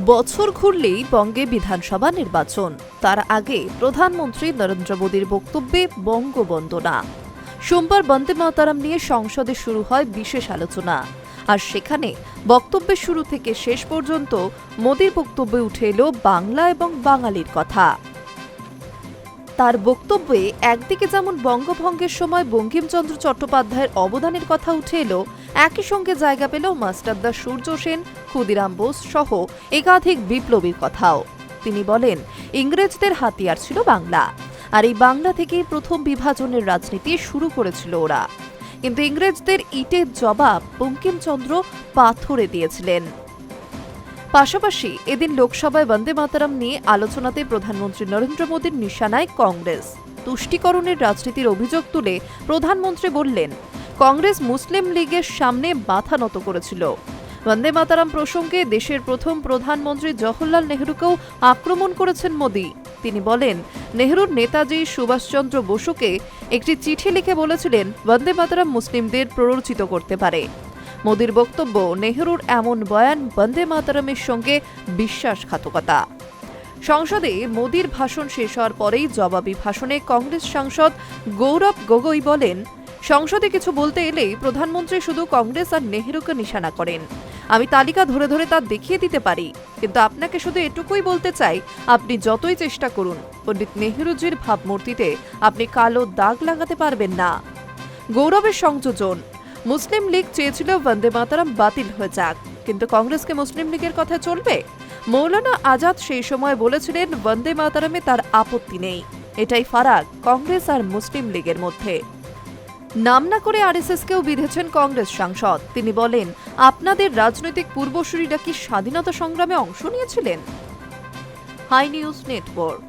বছর ঘুরলেই বঙ্গে বিধানসভা নির্বাচন। তার আগে প্রধানমন্ত্রী নরেন্দ্র মোদীর বক্তব্যে বঙ্গবন্দনা। সোমবার বন্দে মাতরম নিয়ে সংসদে শুরু হয় বিশেষ আলোচনা। আর সেখানে বক্তব্যের শুরু থেকে শেষ পর্যন্ত মোদীর বক্তব্যে উঠে এলো বাংলা এবং বাঙালির কথা। তার বক্তব্যে একদিকে যেমন বঙ্গভঙ্গের সময় বঙ্কিমচন্দ্র চট্টোপাধ্যায়ের অবদানের কথা উঠে এলো, একই সঙ্গে জায়গা পেল মাস্টারদা সূর্য সেন, ক্ষুদিরাম বোস সহ একাধিক বিপ্লবীর কথাও। তিনি বলেন, ইংরেজদের হাতিয়ার ছিল বাংলা, আর এই বাংলা থেকেই প্রথম বিভাজনের রাজনীতি শুরু করেছিল ওরা। কিন্তু ইংরেজদের ইটের জবাব বঙ্কিমচন্দ্র পাথরে দিয়েছিলেন। পাশাপাশি এদিন লোকসভায় বন্দে মাতরম নিয়ে আলোচনাতে প্রধানমন্ত্রী নরেন্দ্র মোদীর নিশানায় কংগ্রেস। তুষ্টিকরণের রাজনীতির অভিযোগ তুলে প্রধানমন্ত্রী বললেন, কংগ্রেস মুসলিম লীগের সামনে মাথা নত করেছিল। বন্দে মাতরম প্রসঙ্গে দেশের প্রথম প্রধানমন্ত্রী জওহরলাল নেহরুকেও আক্রমণ করেছেন মোদী। তিনি বলেন, নেহরুর নেতাজি সুভাষচন্দ্র বসুকে একটি চিঠি লিখে বলেছিলেন বন্দে মাতরম মুসলিমদের প্ররোচিত করতে পারে। মোদীর বক্তব্য, নেহরুর এমন বয়ান বন্দে মাতরমের সঙ্গে বিশ্বাসঘাতকতা। সংসদে মোদীর ভাষণ শেষ হওয়ার পরেই জবাবি ভাষণে কংগ্রেস সাংসদ গৌরব গগৈ বলেন, সংসদে কিছু বলতে এলেই প্রধানমন্ত্রী শুধু কংগ্রেস আর নেহরুকে নিশানা করেন। আমি তালিকা ধরে ধরে তা দেখিয়ে দিতে পারি, কিন্তু আপনাকে শুধু এটুকুই বলতে চাই, আপনি যতই চেষ্টা করুন, পণ্ডিত নেহরুজির ভাবমূর্তিতে আপনি কালো দাগ লাগাতে পারবেন না। গৌরবের সংযোজন, মুসলিম লীগ চেয়েছিল বন্দে মাতরম বাতিল হয়ে যাক, কিন্তু কংগ্রেসকে মুসলিম লীগের কথা চলবে? মৌলানা আজাদ সেই সময় বলেছিলেন বন্দে মাতরমে তার আপত্তি নেই। এটাই ফারাক কংগ্রেস আর মুসলিম লীগের মধ্যে। নাম না করে আরএসএসকেও বিঁধেছেন কংগ্রেস সাংসদ। তিনি বলেন, আপনাদের রাজনৈতিক পূর্বসূরিরা কি স্বাধীনতা সংগ্রামে অংশ নিয়েছিলেন? Hi News network.